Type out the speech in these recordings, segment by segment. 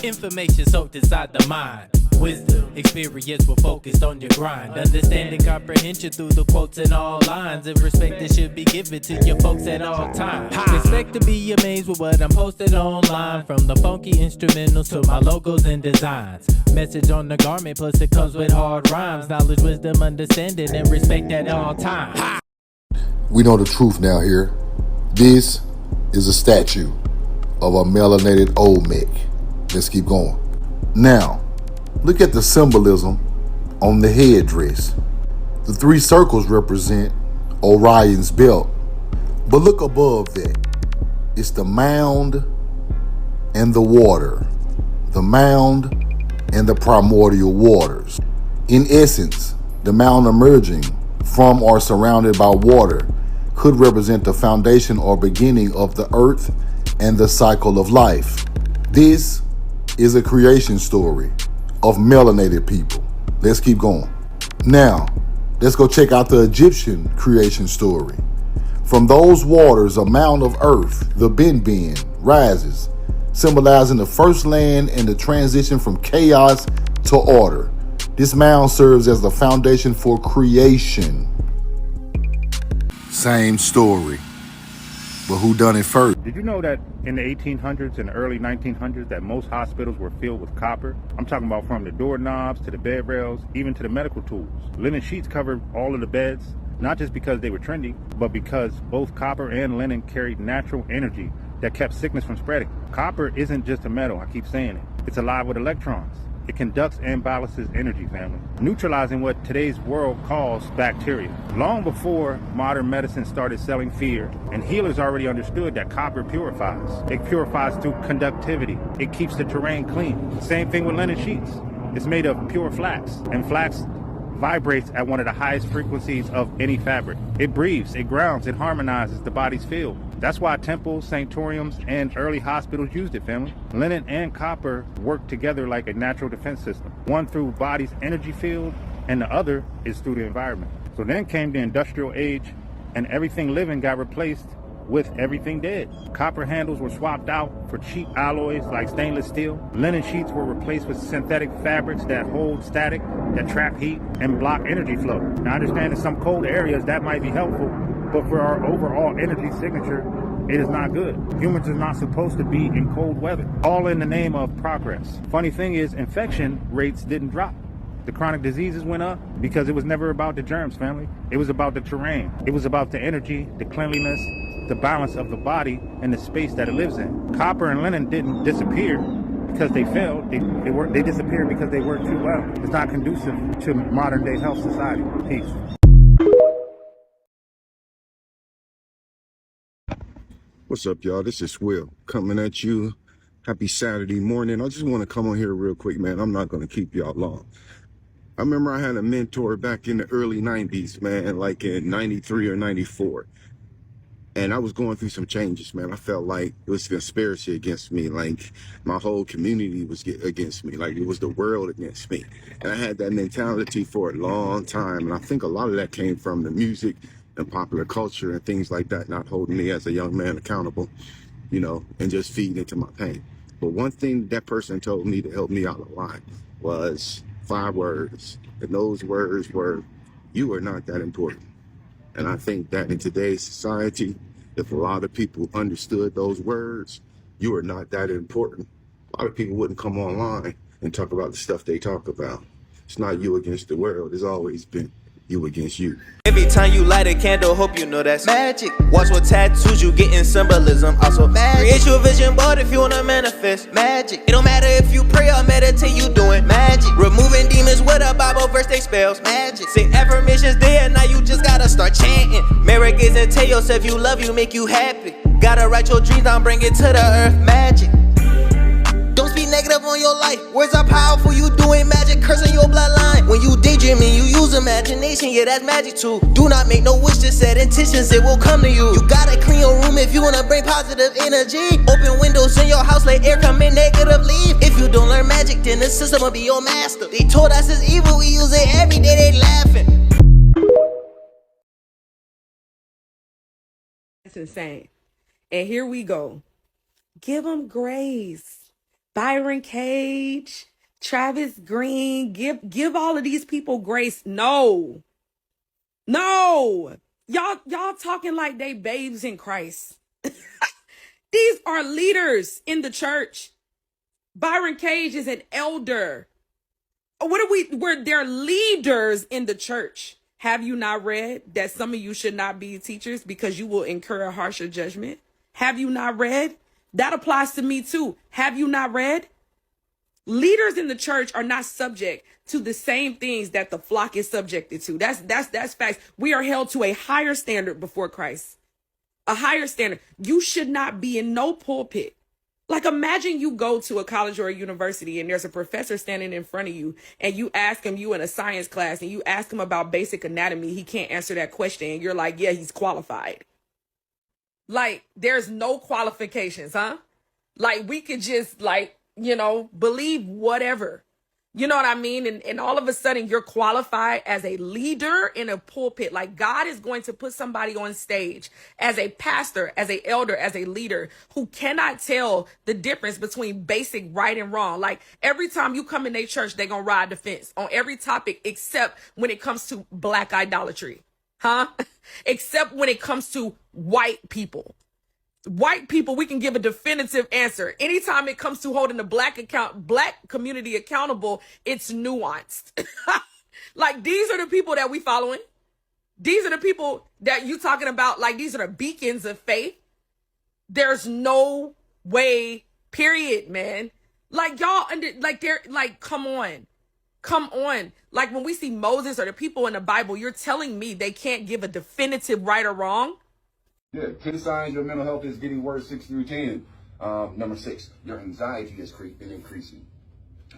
Information soaked inside the mind. Wisdom, experience, we're focused on your grind. Understanding comprehension through the quotes in all lines. And respect that should be given to your folks at all times. Expect to be amazed with what I'm posting online. From the funky instrumentals to my logos and designs. Message on the garment, plus it comes with hard rhymes. Knowledge, wisdom, understanding, and respect at all times. We know the truth now here. This is a statue of a melanated Olmec. Let's keep going. Now, look at the symbolism on the headdress. The 3 circles represent Orion's belt. But look above that. It's the mound and the water. The mound and the primordial waters. In essence, the mound emerging from or surrounded by water could represent the foundation or beginning of the earth and the cycle of life. This is a creation story of melanated people. Let's keep going. Now, let's go check out the Egyptian creation story. From those waters, a mound of earth, the Ben, rises, symbolizing the first land and the transition from chaos to order. This mound serves as the foundation for creation. Same story, but who done it first? Did you know that in the 1800s and early 1900s that most hospitals were filled with copper? I'm talking about from the doorknobs to the bed rails, even to the medical tools. Linen sheets covered all of the beds, not just because they were trendy, but because both copper and linen carried natural energy that kept sickness from spreading. Copper isn't just a metal, I keep saying it. It's alive with electrons. It conducts and balances energy, family, neutralizing what today's world calls bacteria. Long before modern medicine started selling fear, and healers already understood that copper purifies. It purifies through conductivity. It keeps the terrain clean. Same thing with linen sheets. It's made of pure flax, and flax vibrates at one of the highest frequencies of any fabric. It breathes, it grounds, it harmonizes the body's field. That's why temples, sanctoriums, and early hospitals used it, family. Linen and copper work together like a natural defense system. One through body's energy field, and the other is through the environment. So then came the industrial age, and everything living got replaced with everything dead. Copper handles were swapped out for cheap alloys like stainless steel. Linen sheets were replaced with synthetic fabrics that hold static, that trap heat, and block energy flow. Now I understand in some cold areas that might be helpful, but for our overall energy signature, it is not good. Humans are not supposed to be in cold weather, all in the name of progress. Funny thing is, infection rates didn't drop. The chronic diseases went up because it was never about the germs, family. It was about the terrain. It was about the energy, the cleanliness, the balance of the body, and the space that it lives in. Copper and linen didn't disappear because they failed. They disappeared because they worked too well. It's not conducive to modern day health society. Peace. What's up, y'all? This is Will coming at you. Happy Saturday morning. I just want to come on here real quick, man. I'm not going to keep y'all long. I remember I had a mentor back in the early 90s, man, like in 93 or 94. And I was going through some changes, man. I felt like it was a conspiracy against me. Like my whole community was against me. Like it was the world against me. And I had that mentality for a long time. And I think a lot of that came from the music and popular culture and things like that, not holding me as a young man accountable, you know, and just feeding into my pain. But one thing that person told me to help me out a lot was 5 words. And those words were, you are not that important. And I think that in today's society, if a lot of people understood those words, you are not that important, a lot of people wouldn't come online and talk about the stuff they talk about. It's not you against the world. It's always been you against you. Every time you light a candle, hope you know that's magic. Watch what tattoos you get in symbolism, also magic. Create your vision board if you wanna manifest magic. It don't matter if you pray or meditate, you doing magic. Removing demons with a Bible verse, they spells magic. Say affirmations there, now you just gotta start chanting. Mirror gaze and tell yourself you love you, make you happy. Gotta write your dreams down, bring it to the earth, magic. Don't speak negative on your life. Words are powerful, you doing magic, cursing your bloodline. When you daydreaming, you use imagination, yeah, that's magic too. Do not make no wish, just set intentions, it will come to you. You gotta clean your room if you wanna bring positive energy. Open windows in your house, let air come in, negative leave. If you don't learn magic, then the system will be your master. They told us it's evil, we use it every day, they laughing. That's insane. And here we go. Give them grace. Byron Cage, Travis Green, give all of these people grace. No. Y'all talking like they babes in Christ. These are leaders in the church. Byron Cage is an elder. They're leaders in the church. Have you not read that some of you should not be teachers because you will incur a harsher judgment? Have you not read? That applies to me too. Have you not read? Leaders in the church are not subject to the same things that the flock is subjected to. That's facts. We are held to a higher standard before Christ. A higher standard. You should not be in no pulpit. Like, imagine you go to a college or a university and there's a professor standing in front of you and you ask him, you in a science class, and you ask him about basic anatomy. He can't answer that question. And you're like, yeah, he's qualified. Like, there's no qualifications, huh? Like, we could just, like, believe whatever. You know what I mean? And all of a sudden you're qualified as a leader in a pulpit. Like, God is going to put somebody on stage as a pastor, as a elder, as a leader who cannot tell the difference between basic right and wrong. Like, every time you come in their church, they're going to ride the fence on every topic except when it comes to black idolatry. Huh? Except when it comes to white people. White people, we can give a definitive answer. Anytime it comes to holding the black community accountable, it's nuanced. Like, these are the people that we following. These are the people that you talking about. Like, these are the beacons of faith. There's no way, period, man. Like, y'all they're like, come on. Like, when we see Moses or the people in the Bible, you're telling me they can't give a definitive right or wrong? Yeah, 10 signs your mental health is getting worse, 6 through 10. Number 6, your anxiety is increasing.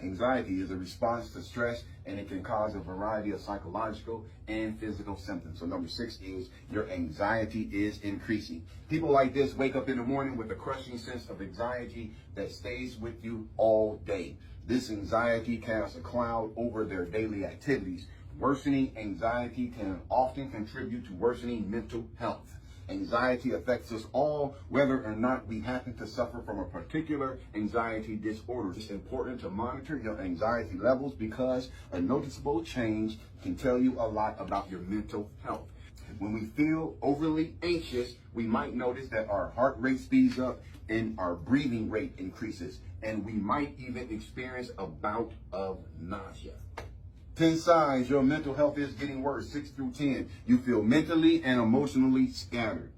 Anxiety is a response to stress, and it can cause a variety of psychological and physical symptoms. So number 6 is your anxiety is increasing. People like this wake up in the morning with a crushing sense of anxiety that stays with you all day. This anxiety casts a cloud over their daily activities. Worsening anxiety can often contribute to worsening mental health. Anxiety affects us all, whether or not we happen to suffer from a particular anxiety disorder. It's important to monitor your anxiety levels because a noticeable change can tell you a lot about your mental health. When we feel overly anxious, we might notice that our heart rate speeds up and our breathing rate increases, and we might even experience a bout of nausea. 10 signs your mental health is getting worse, 6 through 10. You feel mentally and emotionally scattered.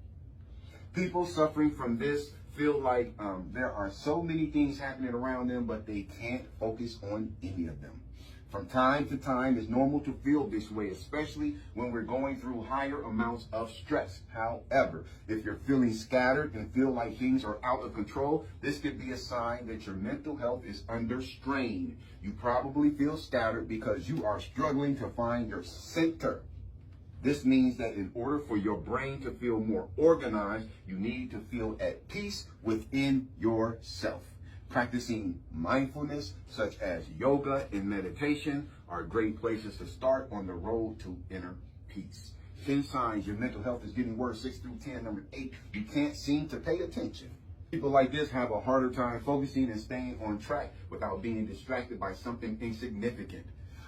People suffering from this feel like there are so many things happening around them, but they can't focus on any of them. From time to time, it's normal to feel this way, especially when we're going through higher amounts of stress. However, if you're feeling scattered and feel like things are out of control, this could be a sign that your mental health is under strain. You probably feel scattered because you are struggling to find your center. This means that in order for your brain to feel more organized, you need to feel at peace within yourself. Practicing mindfulness, such as yoga and meditation, are great places to start on the road to inner peace. 10 signs your mental health is getting worse, 6 through 10. Number 8, you can't seem to pay attention. People like this have a harder time focusing and staying on track without being distracted by something insignificant.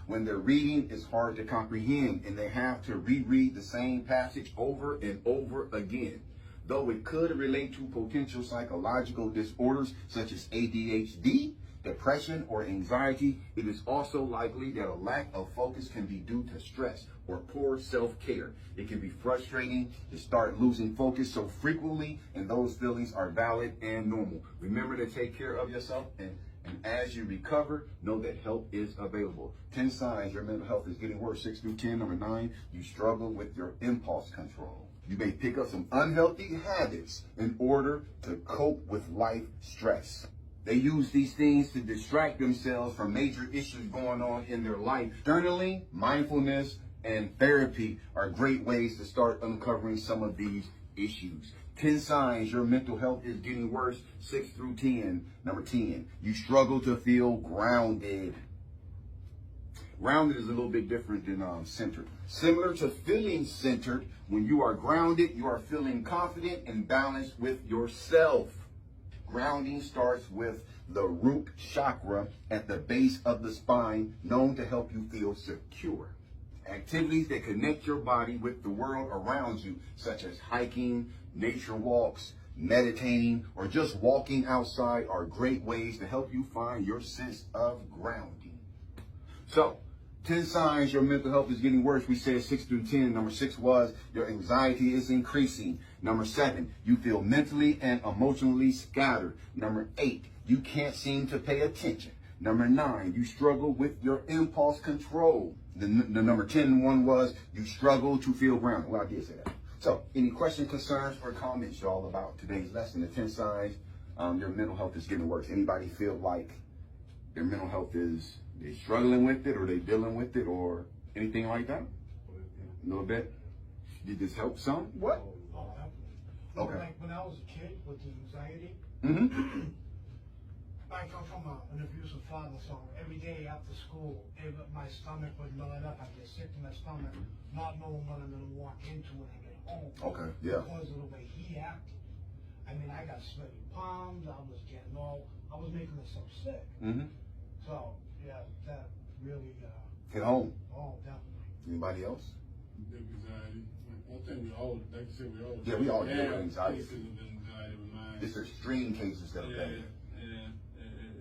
When they're reading, it's hard to comprehend, and they have to reread the same passage over and over again. Though it could relate to potential psychological disorders such as ADHD, depression, or anxiety, it is also likely that a lack of focus can be due to stress or poor self-care. It can be frustrating to start losing focus so frequently, and those feelings are valid and normal. Remember to take care of yourself, and as you recover, know that help is available. 10 signs your mental health is getting worse, 6 through 10. Number 9, you struggle with your impulse control. You may pick up some unhealthy habits in order to cope with life stress. They use these things to distract themselves from major issues going on in their life. Journaling, mindfulness, and therapy are great ways to start uncovering some of these issues. 10 signs your mental health is getting worse, 6 through 10. Number 10, you struggle to feel grounded. Grounded is a little bit different than centered. Similar to feeling centered, when you are grounded, you are feeling confident and balanced with yourself. Grounding starts with the root chakra at the base of the spine, known to help you feel secure. Activities that connect your body with the world around you, such as hiking, nature walks, meditating, or just walking outside, are great ways to help you find your sense of grounding. So, 10 signs your mental health is getting worse. We said 6 through 10. Number 6 was your anxiety is increasing. Number 7, you feel mentally and emotionally scattered. Number 8, you can't seem to pay attention. Number 9, you struggle with your impulse control. The number 10 one was you struggle to feel grounded. Well, I did say that. So, any questions, concerns, or comments, y'all, about today's lesson? The 10 signs your mental health is getting worse. Anybody feel like their mental health is, they struggling with it, or they dealing with it, or anything like that? A little bit? Did this help some? What? Oh, okay. Like when I was a kid with the anxiety, I come from an abusive father, so every day after school, my stomach would knot up. I'd get sick to my stomach, not knowing what I'm going to walk into when I get home. Okay, yeah. Because of the way he acted. I mean, I got sweaty palms. I was making myself sick. So, yeah, that really hit home. Oh, definitely. Anybody else? Anxiety. I think we all, like you said, we all. Yeah, we all deal with anxiety. Cases of anxiety with mine. It's extreme cases that are bad. Yeah,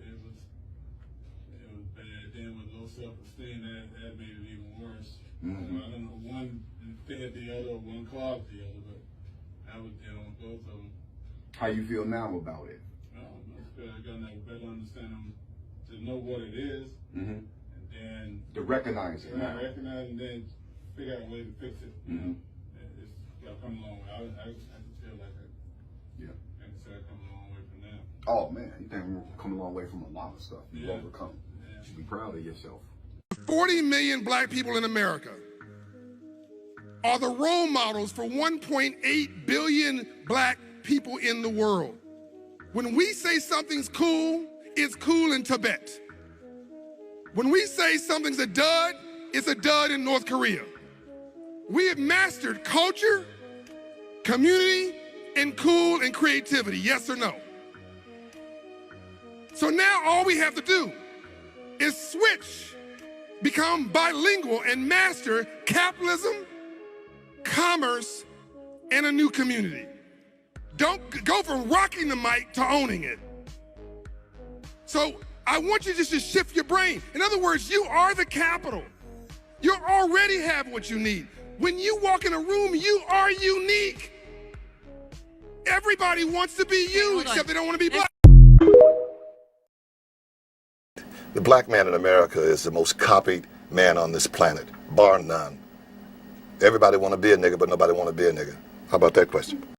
it was bad. Then with low self-esteem, that made it even worse. I don't know, one fed the other, one caused the other, but I was dealing with both of them. How you feel now about it? It's good. I got a better understanding to know what it is, and then to recognize it. Recognize and then figure out a way to fix it. It's got to come a long way. I just feel like I can say I come a long way from that. Oh man, you think we've come a long way from a lot of stuff you've overcome. You should be proud of yourself. 40 million black people in America are the role models for 1.8 billion black people in the world. When we say something's cool, it's cool in Tibet. When we say something's a dud, it's a dud in North Korea. We have mastered culture, community, and cool and creativity, yes or no? So now all we have to do is switch, become bilingual, and master capitalism, commerce, and a new community. Don't go from rocking the mic to owning it. So I want you just to shift your brain. In other words, you are the capital. You already have what you need. When you walk in a room, you are unique. Everybody wants to be you, except they don't want to be black. The black man in America is the most copied man on this planet, bar none. Everybody want to be a nigga, but nobody want to be a nigga. How about that question?